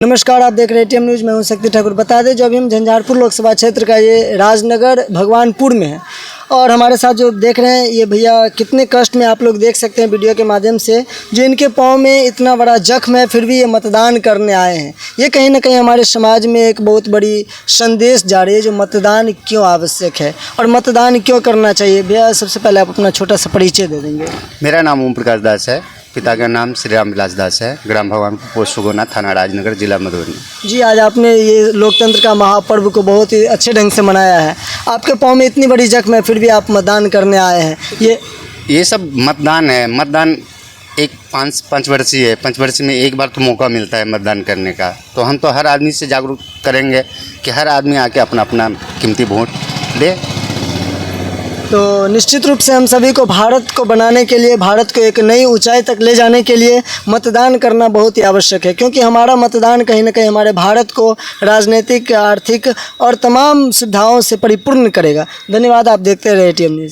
नमस्कार, आप देख रहे हैं टीएम न्यूज़। मैं हूं शक्ति ठाकुर। बता दें जो अभी हम झंझारपुर लोकसभा क्षेत्र का ये राजनगर भगवानपुर में है और हमारे साथ जो देख रहे हैं ये भैया कितने कष्ट में, आप लोग देख सकते हैं वीडियो के माध्यम से, जो इनके पाँव में इतना बड़ा जख्म है फिर भी ये मतदान करने आए हैं। ये कहीं ना कहीं हमारे समाज में एक बहुत बड़ी संदेश जा रही है जो मतदान क्यों आवश्यक है और मतदान क्यों करना चाहिए। भैया सबसे पहले आप अपना छोटा सा परिचय दे देंगे। मेरा नाम ओम प्रकाश दास है, पिता का नाम श्री राम विलास दास है, ग्राम भगवानपुर, पोस्ट सुगोना, थाना राजनगर, जिला मधुबनी। जी, आज आपने ये लोकतंत्र का महापर्व को बहुत ही अच्छे ढंग से मनाया है। आपके पाँव में इतनी बड़ी जख्म है फिर भी आप मतदान करने आए हैं। ये सब मतदान है। मतदान एक पंचवर्षीय है। पंचवर्षीय में एक बार तो मौका मिलता है मतदान करने का, तो हम तो हर आदमी से जागरूक करेंगे कि हर आदमी आके अपना अपना कीमती वोट दे। तो निश्चित रूप से हम सभी को भारत को बनाने के लिए, भारत को एक नई ऊंचाई तक ले जाने के लिए मतदान करना बहुत ही आवश्यक है, क्योंकि हमारा मतदान कहीं ना कहीं हमारे भारत को राजनीतिक, आर्थिक और तमाम सुविधाओं से परिपूर्ण करेगा। धन्यवाद। आप देखते रहे टीएम न्यूज़।